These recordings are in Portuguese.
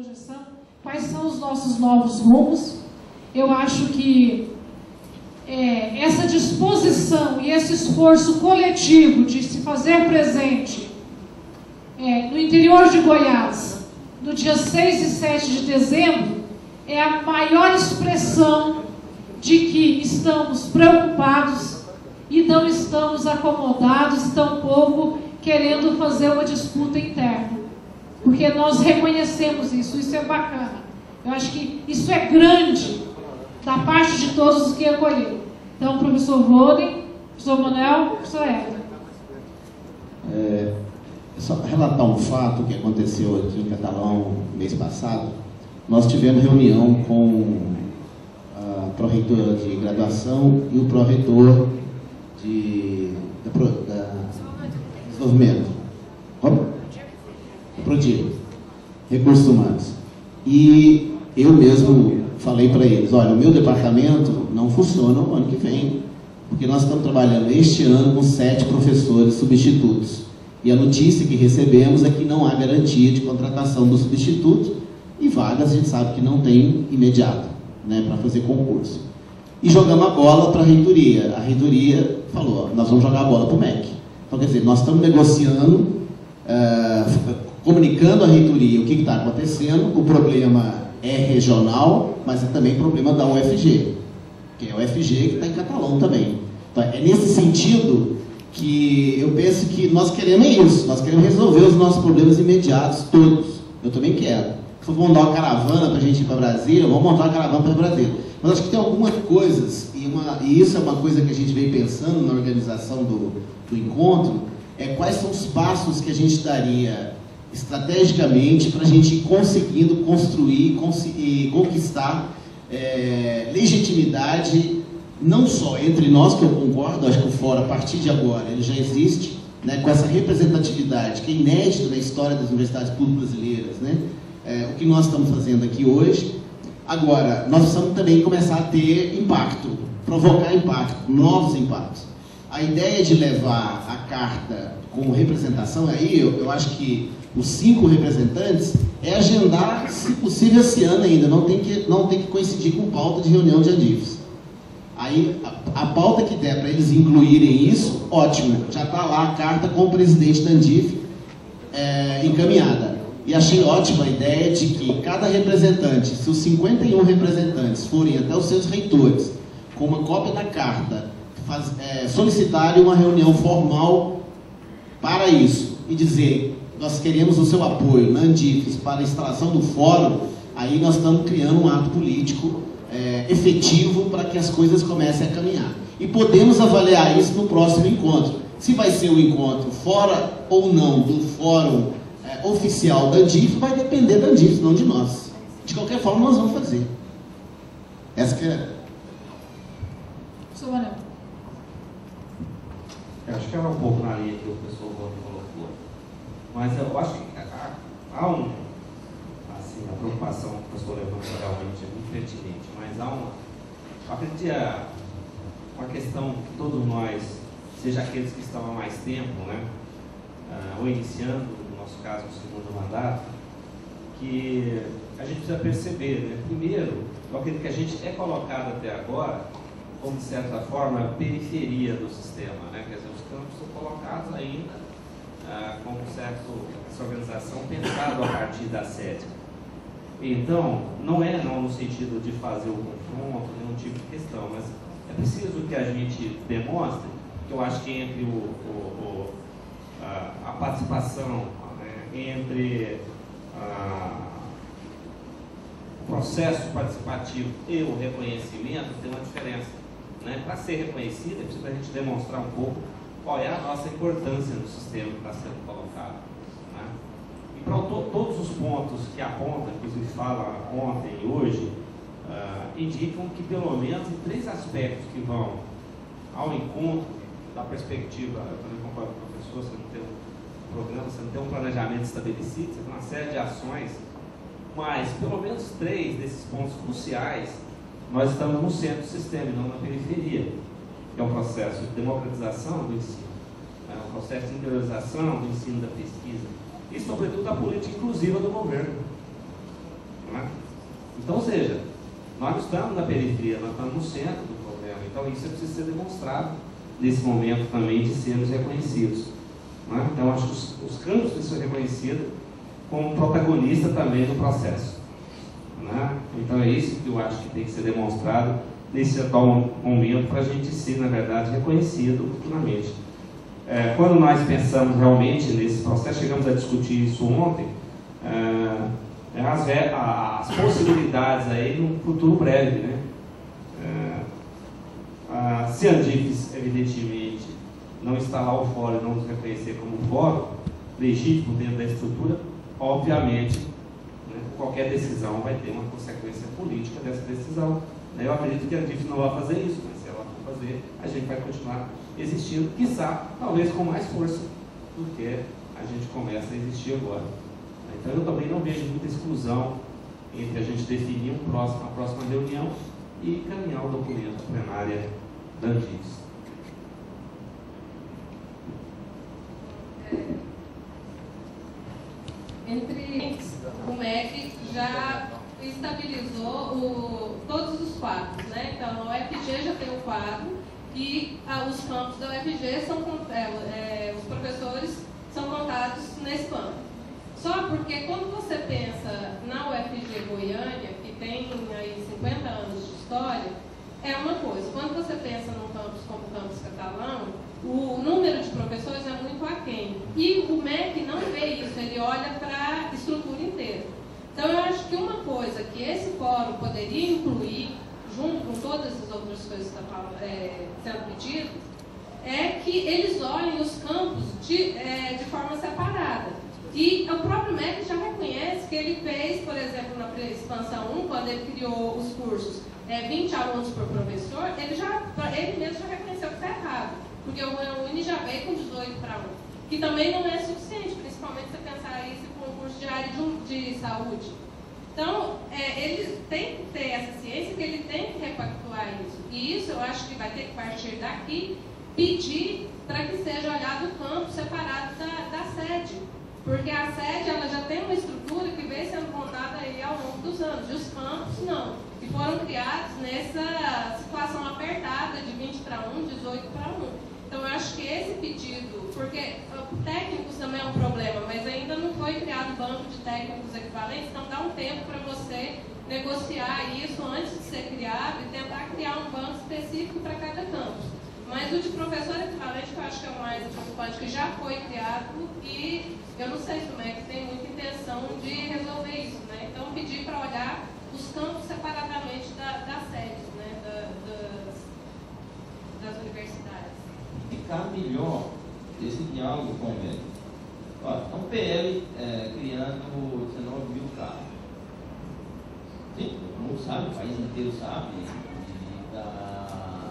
projeção, quais são os nossos novos rumos. Eu acho que essa disposição e esse esforço coletivo de se fazer presente no interior de Goiás, no dia 6 e 7 de dezembro, é a maior expressão de que estamos preocupados e não estamos acomodados, tampouco querendo fazer uma disputa interna. Porque nós reconhecemos isso é bacana. Eu acho que isso é grande da parte de todos os que acolheram. Então, professor Voden, professor Manuel, professor Edgar. Só relatar um fato que aconteceu aqui em Catalão mês passado. Nós tivemos reunião com a pró-reitora de graduação e o pró-reitor de desenvolvimento, Prodígio, recursos humanos. E eu mesmo falei para eles, olha, o meu departamento não funciona o ano que vem, porque nós estamos trabalhando este ano com 7 professores substitutos. E a notícia que recebemos é que não há garantia de contratação do substituto, e vagas a gente sabe que não tem imediato, né, para fazer concurso. E jogamos a bola para a reitoria. A reitoria falou, nós vamos jogar a bola para o MEC. Então, quer dizer, nós estamos negociando, comunicando à reitoria o que está acontecendo. O problema é regional, mas é também problema da UFG, que é a UFG que está em Catalão também. Então, é nesse sentido que eu penso que nós queremos isso, nós queremos resolver os nossos problemas imediatos, todos. Eu também quero. Se for montar uma caravana para a gente ir para Brasília, vamos montar uma caravana para Brasília. Mas acho que tem algumas coisas, e isso é uma coisa que a gente vem pensando na organização do encontro, quais são os passos que a gente daria estrategicamente para a gente ir conseguindo construir e conquistar legitimidade, não só entre nós, que eu concordo, acho que o fórum, a partir de agora, ele já existe, né, com essa representatividade, que é inédito na história das universidades públicas brasileiras, né? O que nós estamos fazendo aqui hoje. Agora, nós precisamos também começar a ter impacto, provocar impacto, novos impactos. A ideia de levar a carta como representação, aí eu acho que os 5 representantes é agendar, se possível, esse ano ainda, não tem que coincidir com pauta de reunião de ANDIFES. Aí, a pauta que der para eles incluírem isso, ótimo, já está lá a carta com o presidente da ANDIF encaminhada. E achei ótima a ideia de que cada representante, se os 51 representantes forem até os seus reitores, com uma cópia da carta, solicitarem uma reunião formal para isso, e dizer, nós queremos o seu apoio na ANDIFES para a instalação do fórum, aí nós estamos criando um ato político efetivo para que as coisas comecem a caminhar. E podemos avaliar isso no próximo encontro. Se vai ser um encontro fora ou não do fórum oficial da ANDIF, vai depender da ANDIF, não de nós. De qualquer forma, nós vamos fazer. Essa que é... Eu acho que era um pouco na linha que o professor Rony colocou. Mas eu acho que há a preocupação que o professor levanta realmente é muito pertinente, mas uma questão que todos nós, seja aqueles que estão há mais tempo, né, ou iniciando, no nosso caso, o segundo mandato, que a gente precisa perceber, né? Primeiro, eu acredito que a gente é colocado até agora como, de certa forma, periferia do sistema, né? Quer dizer, os campos são colocados ainda como essa organização pensada a partir da sede. Então, não no sentido de fazer o confronto, nenhum tipo de questão, mas é preciso que a gente demonstre, que eu acho que entre a participação, né, entre o processo participativo e o reconhecimento tem uma diferença, né? Para ser reconhecido, é preciso a gente demonstrar um pouco qual é a nossa importância no sistema que está sendo colocado, né? E para todos os pontos que apontam, inclusive fala ontem e hoje, indicam que pelo menos em 3 aspectos que vão ao encontro da perspectiva, eu também concordo com o professor, você não tem um programa, você não tem um planejamento estabelecido, você tem uma série de ações, mas pelo menos 3 desses pontos cruciais, nós estamos no centro do sistema e não na periferia, que é um processo de democratização do ensino, um processo de interiorização do ensino, da pesquisa, e sobretudo da política inclusiva do governo. Né? Um processo de interiorização pensado a partir da sede. E então, não é no sentido de fazer o confronto, nenhum tipo de questão, mas é preciso que a gente Então, ou seja, nós não estamos na periferia, nós estamos no centro do problema. Então, isso precisa ser demonstrado nesse momento também de sermos reconhecidos. Né? Então, acho que os campos precisam ser reconhecidos como protagonista também do processo. Né? Então, é isso que eu acho que tem que ser demonstrado nesse atual momento para a gente ser, na verdade, reconhecido futuramente. Quando nós pensamos realmente nesse processo, chegamos a discutir isso ontem, as possibilidades aí no futuro breve, né? Se a Andifes, evidentemente, não instalar o fórum e não nos reconhecer como fórum legítimo dentro da estrutura, obviamente, né, qualquer decisão vai ter uma consequência política dessa decisão. Eu acredito que a Andifes não vai fazer isso, mas se ela for fazer, a gente vai continuar existindo, quiçá, talvez com mais força do que a gente começa a existir agora. Então, eu também não vejo muita exclusão entre a gente definir a próxima reunião e caminhar o documento plenária da Andifes. O MEC já estabilizou todos os quadros, né? Então, a UFG já tem o quadro e os campos da UFG são, os professores são contados nesse plano. Só porque quando você pensa na UFG Goiânia, que tem aí 50 anos de história, é uma coisa. Quando você pensa num campus como o campus Catalão, o número de professores é muito aquém. E o MEC não vê isso, ele olha para a estrutura inteira. Então, eu acho que uma coisa que esse fórum poderia incluir, junto com todas as outras coisas que estão sendo pedidas, é que eles olhem os campos de forma separada. E o próprio MEC já reconhece que ele fez, por exemplo, na expansão 1, quando ele criou os cursos 20 alunos por professor, ele mesmo já reconheceu que está errado, porque o Uni já veio com 18 para 1, que também não é suficiente, principalmente se você pensar isso com o curso de área de saúde. Então, eles têm que ter essa ciência, que ele tem que repactuar isso. E isso eu acho que vai ter que partir daqui, pedir para que seja olhado o campo separado da sede. Porque a sede ela já tem uma estrutura que vem sendo montada aí ao longo dos anos, e os campos não, que foram criados nessa situação apertada de 20 para 1, 18 para 1. Então eu acho que esse pedido, porque técnicos também é um problema, mas ainda não foi criado banco de técnicos equivalentes, então dá um tempo para você negociar isso antes de ser criado e tentar criar um banco específico para cada campus. Mas o de professor equivalente, que eu acho que é o mais preocupante, que já foi criado e eu não sei se o MEC tem muita intenção de resolver isso, né? Então, pedir para olhar os campos separadamente das sedes, né? Das universidades. Ficar melhor esse diálogo com o MEC. Olha, é um PL criando 19 mil carros. Sim, todo mundo sabe, o país inteiro sabe,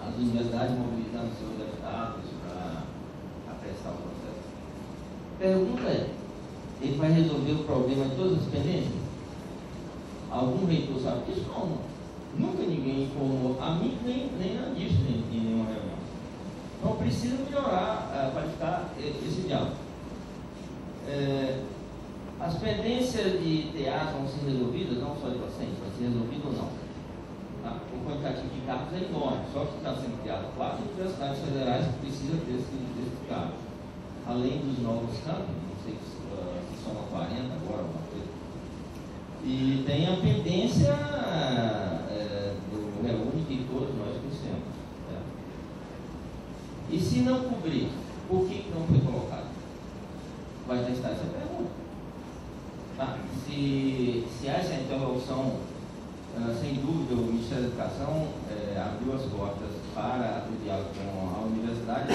as universidades mobilizando seus deputados para apressar o processo. A pergunta é, ele vai resolver o problema de todas as pendências? Algum reitor sabe disso? Não. Nunca ninguém informou a mim, nem a disso em nenhuma reunião. Então precisa melhorar, qualificar esse diálogo. As pendências de TAs vão ser resolvidas, não só de docentes, vai ser resolvido ou não. O quantitativo de cargos é enorme, só que está sendo criado 4 universidades federais que precisam desse cargo. Além dos novos campos, não sei se são 40 agora, alguma coisa. E tem a pendência do REUNI que todos nós conhecemos. E se não cobrir, por que não foi colocado? Vai testar essa pergunta. Tá? Se há essa interrupção, sem dúvida o Ministério da Educação abriu as portas para o diálogo com a universidade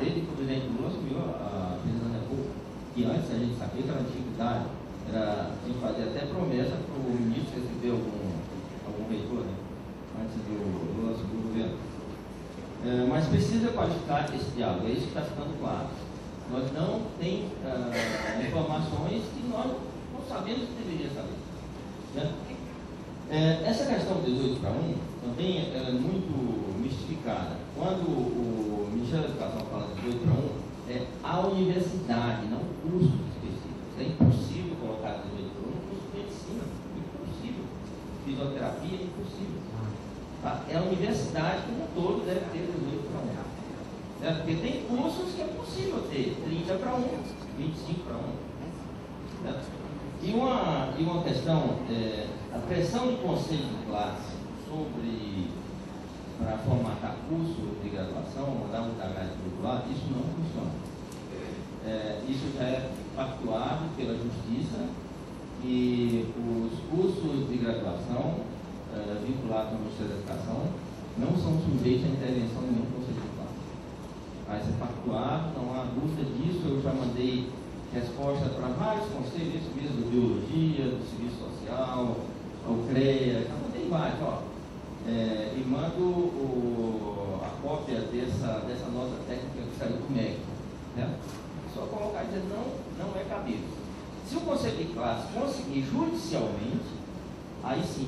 desde que o presidente Lula assumiu a presidência da República, que antes a gente sabia que era antiguidade, tinha que fazer até promessa para o ministro receber algum reitor, né? Antes do Lula assumir o governo. Mas precisa qualificar esse diálogo, é isso que está ficando claro. Nós não temos informações que nós não sabemos que deveria saber. Né? Essa questão do 18 para 1 também é muito mistificada. Quando o Ministério da Educação fala de 18 para 1, é a universidade, não cursos específicos. É impossível colocar 18 para 1 no curso de medicina. Impossível. Fiz fisioterapia é impossível. Tá? É a universidade como um todo deve ter 18:1. Né? Porque tem cursos que é possível ter 30:1, 25:1. Né? E uma questão, a pressão de conselho de classe para formatar curso de graduação, mandar mudar a grade curricular, isso não funciona. Isso já é pactuado pela Justiça e os cursos de graduação vinculados ao Ministério da Educação não são sujeitos à intervenção de nenhum conselho de classe. Mas é pactuado, não há dúvida disso. Eu já mandei resposta para vários conselhos, isso mesmo, de biologia, do serviço social, ao CREA, já mandei vários, ó. E mando a cópia dessa nota técnica que saiu do MEC. Né? Só colocar e dizer, não é cabível. Se o conselho de classe conseguir judicialmente, aí sim,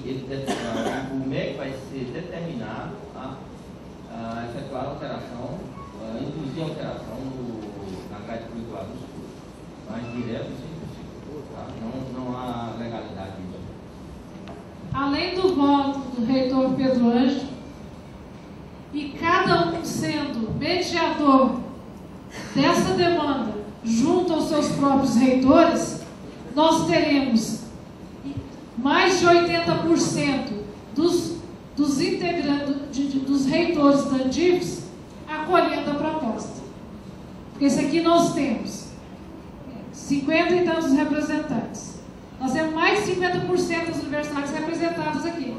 o MEC vai ser determinado a efetuar alteração, induzir alteração na grade curricular dos cursos. Mas direto isso é impossível. Tá? Não há legalidade nisso. Além do voto do reitor Pedro Ângelo, e cada um sendo mediador dessa demanda junto aos seus próprios reitores, nós teremos mais de 80% dos integrantes, dos reitores da Andifes acolhendo a proposta. Porque esse aqui nós temos 50 e tantos representantes. Nós temos mais de 50% das universidades representadas aqui.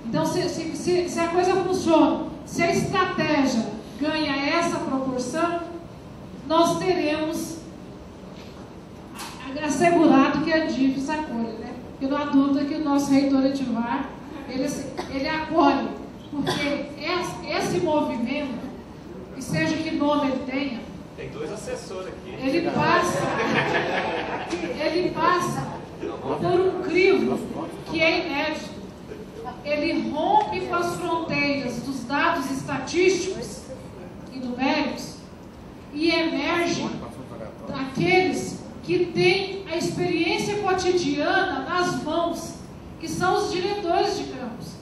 Então, se a coisa funciona, se a estratégia ganha essa proporção, nós teremos assegurado que a Andifes acolhe, né? Porque não há dúvida que o nosso reitor Edivar, ele acolhe, porque esse movimento, que seja que nome ele tenha, tem 2 assessores aqui. Ele passa por um crivo que é inédito. Ele rompe com as fronteiras dos dados estatísticos e numéricos e emerge daqueles que têm a experiência cotidiana nas mãos, que são os diretores de campus.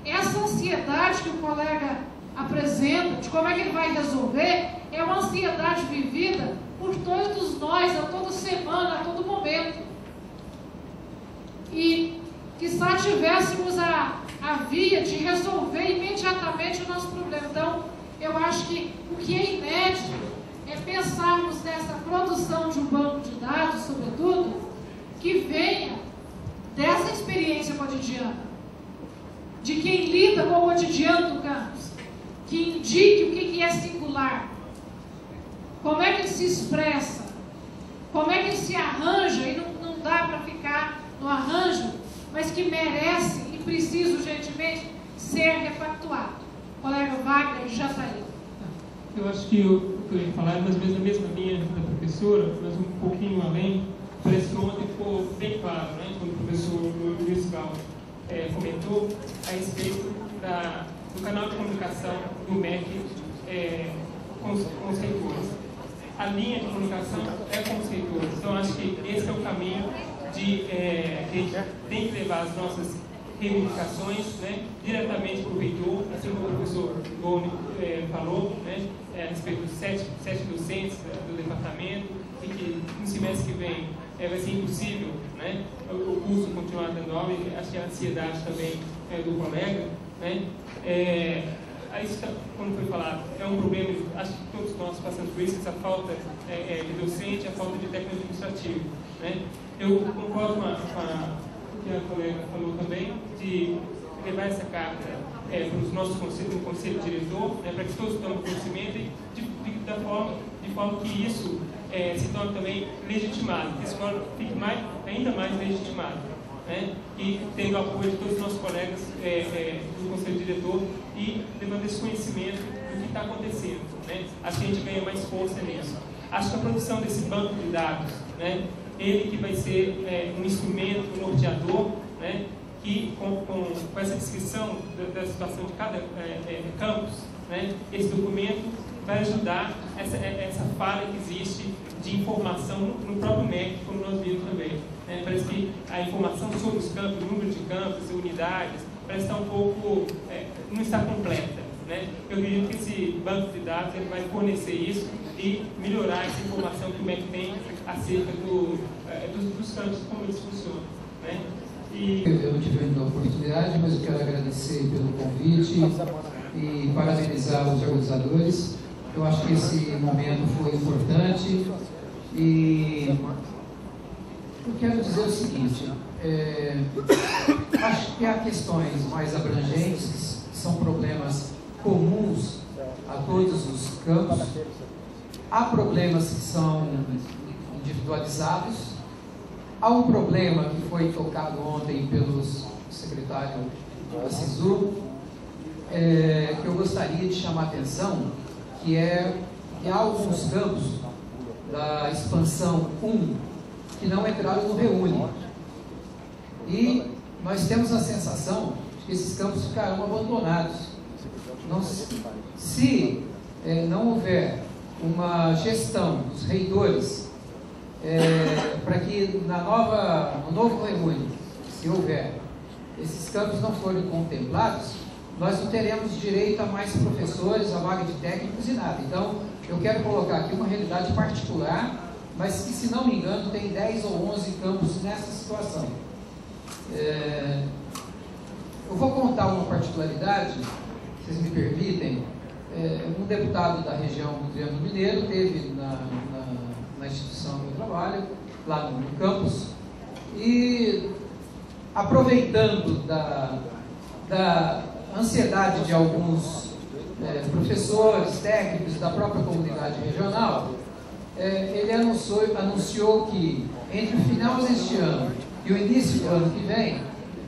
Essa ansiedade que o colega apresenta, de como é que ele vai resolver, é uma ansiedade vivida por todos nós, a toda semana, a todo momento. E que só tivéssemos a via de resolver imediatamente o nosso problema. Então, eu acho que o que é inédito é pensarmos nessa produção de um banco de dados, sobretudo, que venha dessa experiência cotidiana, de quem lida com o cotidiano do campus, que indique o que é singular, como é que ele se expressa, como é que ele se arranja, e não dá para ficar no arranjo, mas que merece e precisa urgentemente ser refactuado. O colega Wagner já saiu. Eu acho que o que eu ia falar é mais ou menos a mesma linha da professora, mas um pouquinho além. Parece que ontem ficou bem claro, né, quando o professor Luiz Gal comentou a respeito do canal de comunicação do MEC com os reitores. A linha de comunicação é com os reitores. Então, acho que esse é o caminho de a gente tem que levar as nossas reivindicações, né, diretamente para o reitor, assim como o professor Goni falou, né, a respeito dos 7 docentes do departamento, e que no semestre que vem vai ser impossível, né, o curso continuar tendo aula, e acho que a ansiedade também do colega, né, isso, como foi falado, é um problema, acho que todos nós passamos por isso, essa falta de docente, a falta de técnico administrativo, né. Eu concordo com o que a colega falou também, de levar essa carta para os nossos conselhos, no conselho diretor, né, para que todos tomem conhecimento e de forma que isso se torne também legitimado, que a escola fique ainda mais legitimada, né, e tendo o apoio de todos os nossos colegas do conselho diretor e levando esse conhecimento do que está acontecendo, né. Acho que a gente ganha mais força nisso. Acho que a produção desse banco de dados, né, ele que vai ser um instrumento, um norteador, né, que com essa descrição da situação de cada campus, né, esse documento vai ajudar essa falha que existe de informação no próprio MEC, como nós vimos também. né? Parece que a informação sobre os campos, número de campos, unidades, parece estar um pouco, não está completa, né? Eu acredito que esse banco de dados ele vai fornecer isso e melhorar essa informação que o MEC tem acerca dos campos, como eles funcionam, né? Eu não tive ainda a oportunidade, mas eu quero agradecer pelo convite e parabenizar os organizadores. Eu acho que esse momento foi importante e eu quero dizer o seguinte, acho que há questões mais abrangentes, que são problemas comuns a todos os campos, há problemas que são individualizados, há um problema que foi tocado ontem pelo secretário da CISU, que eu gostaria de chamar a atenção, que há alguns campos da expansão 1 que não entraram no Reúne. E nós temos a sensação de que esses campos ficarão abandonados. Se não houver uma gestão dos reitores, para que no novo Reúne, se houver, esses campos não forem contemplados, nós não teremos direito a mais professores, a vaga de técnicos e nada. Então, eu quero colocar aqui uma realidade particular, mas que, se não me engano, tem 10 ou 11 campos nessa situação. Eu vou contar uma particularidade, se vocês me permitem. Um deputado da região do Triângulo Mineiro teve na instituição que eu trabalho, lá no campus, e aproveitando da ansiedade de alguns professores, técnicos da própria comunidade regional, ele anunciou que entre o final deste ano e o início do ano que vem,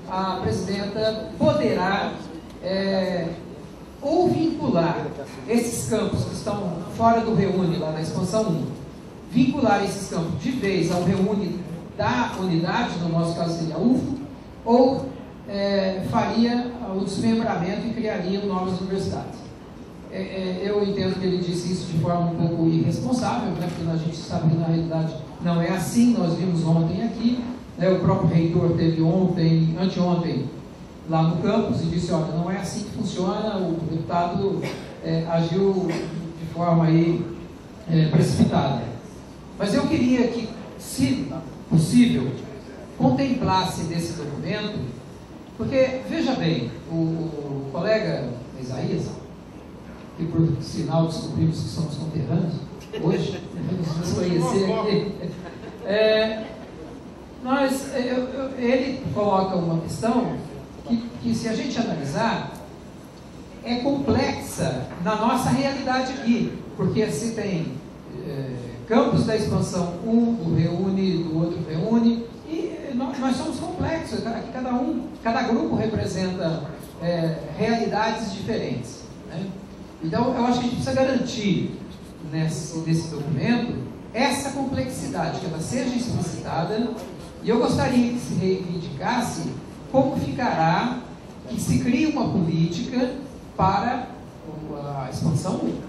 a presidenta poderá ou vincular esses campos que estão fora do Reúne, lá na expansão 1, vincular esses campos de vez ao Reúne da unidade, no nosso caso seria a UFO, ou faria o desmembramento e criaria novas universidades. Eu entendo que ele disse isso de forma um pouco irresponsável, né, porque a gente sabe que na realidade não é assim. Nós vimos ontem aqui, né, o próprio reitor teve anteontem, lá no campus e disse, olha, não é assim que funciona, o deputado agiu de forma aí, precipitada. Mas eu queria que, se possível, contemplasse desse documento, porque, veja bem, o colega Isaías, que por sinal descobrimos que somos conterrâneos, hoje, nos conhecer aqui, ele coloca uma questão que, se a gente analisar, é complexa na nossa realidade aqui, porque se tem campos da expansão, um do Reúne, do outro Reúne, e nós somos complexos, cada grupo representa realidades diferentes, né? Então, eu acho que a gente precisa garantir nesse documento essa complexidade, que ela seja explicitada, e eu gostaria que se reivindicasse como ficará, que se crie uma política para a expansão 1,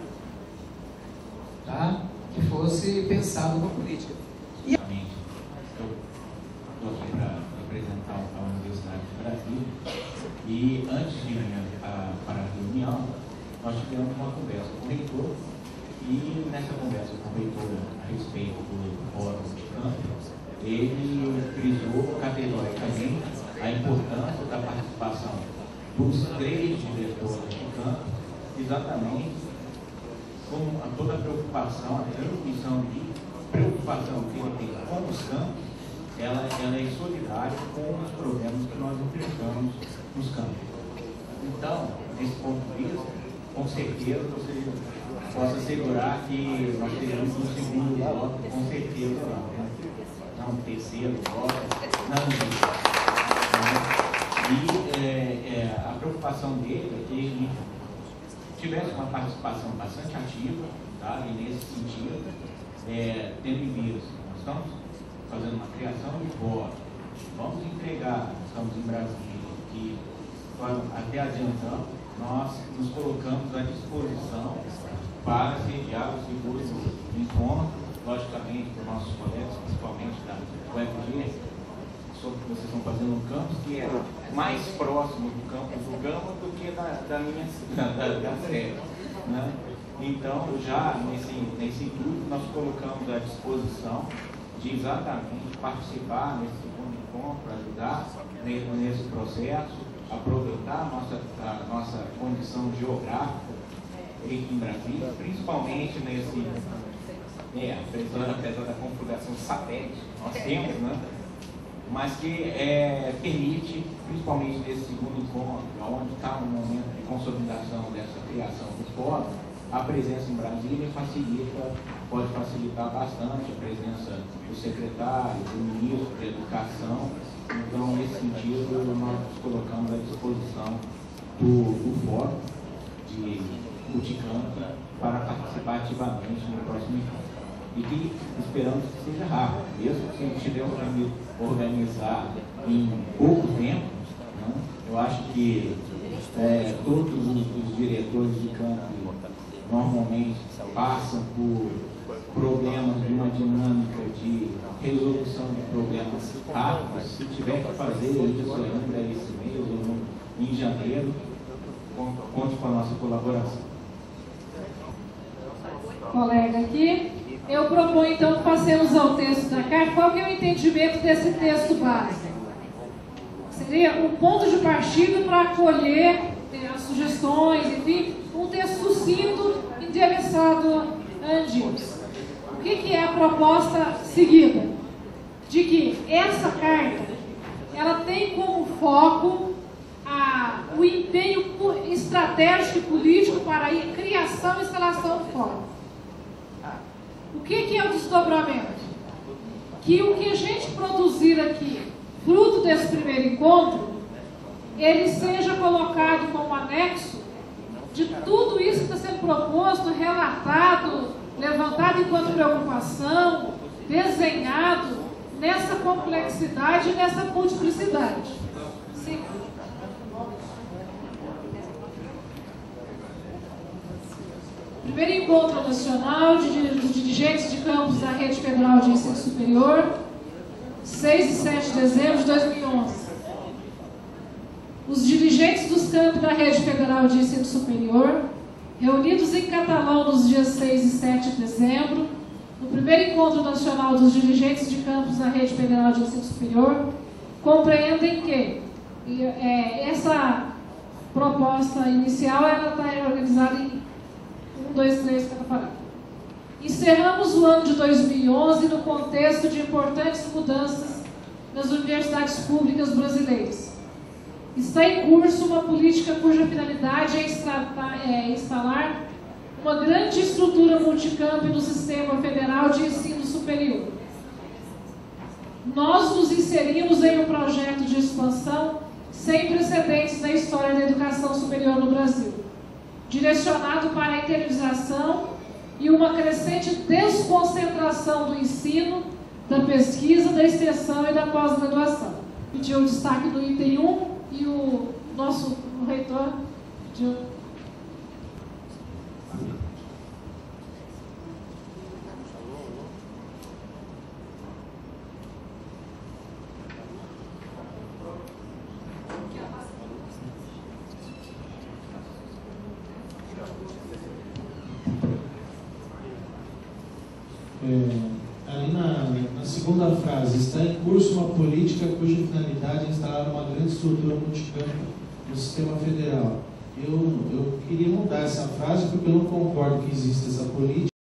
tá? Que fosse pensado uma política. Eu estou aqui para representar a Universidade do Brasil, e antes de ir para a reunião, nós tivemos uma conversa com o reitor, e nessa conversa com o reitor a respeito do fórum de campo, ele frisou categoricamente a importância da participação dos 3 diretores de campo, exatamente com toda a preocupação, a transmissão de preocupação que ele tem com os campos, ela é solidária com os problemas que nós enfrentamos nos campos. Então, nesse ponto de vista, com certeza você possa assegurar que nós teremos um segundo bloco, com certeza não um terceiro bloco, não. E a preocupação dele é que ele tivesse uma participação bastante ativa, tá? E nesse sentido, tendo em vista, nós estamos fazendo uma criação de votos, vamos entregar, estamos em Brasília, que até adiantando, nós nos colocamos à disposição para sediar o segundo encontro, logicamente, para os nossos colegas, principalmente da UFG, sobre o que vocês estão fazendo no campus, que é mais próximo do campus do Gama do que da minha da sede, né? Então, já nesse intuito, nós colocamos à disposição de exatamente participar nesse segundo encontro, ajudar nesse processo, aproveitar a nossa condição geográfica em Brasília, principalmente apesar da configuração satélite que nós temos, né? Mas que permite, principalmente nesse segundo encontro, onde está um momento de consolidação dessa criação dos polos, a presença em Brasília pode facilitar bastante a presença do secretário, do ministro da Educação. Então, nesse sentido, nós nos colocamos à disposição do fórum de Multicampo para participar ativamente no próximo encontro. E que esperamos que seja rápido, mesmo que a gente tiver que organizar em pouco tempo, né? Eu acho que todos os diretores de campo normalmente passam por problemas de uma dinâmica de resolução de problemas rápidos. Se tiver que fazer isso ainda esse mês ou em janeiro, conte com a nossa colaboração. Colega aqui, eu proponho então que passemos ao texto da carta. Qual que é o entendimento desse texto básico? Seria um ponto de partida para acolher as sugestões, enfim, um texto sucinto, endereçado a Andires. O que é a proposta seguida? De que essa carta, ela tem como foco o empenho estratégico e político para a criação e instalação do fórum. O que é o desdobramento? Que o que a gente produzir aqui, fruto desse primeiro encontro, ele seja colocado como anexo de tudo isso que está sendo proposto, relatado, levantado enquanto preocupação, desenhado nessa complexidade e nessa multiplicidade. Sim. Primeiro encontro nacional dos dirigentes de campus da Rede Federal de Ensino Superior, 6 e 7 de dezembro de 2011. Os dirigentes dos campos da Rede Federal de Ensino Superior, reunidos em Catalão nos dias 6 e 7 de dezembro, no primeiro encontro nacional dos dirigentes de campus da Rede Federal de Ensino Superior, compreendem que essa proposta inicial está organizada em 1, 2, 3, cada parágrafo. Encerramos o ano de 2011 no contexto de importantes mudanças nas universidades públicas brasileiras. Está em curso uma política cuja finalidade é instalar uma grande estrutura multicamp no sistema federal de ensino superior. Nós nos inserimos em um projeto de expansão sem precedentes na história da educação superior no Brasil, direcionado para a interiorização e uma crescente desconcentração do ensino, da pesquisa, da extensão e da pós-graduação. Pediu o destaque do item 1 e o nosso reitor pediu. Ali na segunda frase, está em curso uma política cuja finalidade é instalar uma grande estrutura multicampo no sistema federal. Eu queria mudar essa frase porque eu não concordo que exista essa política.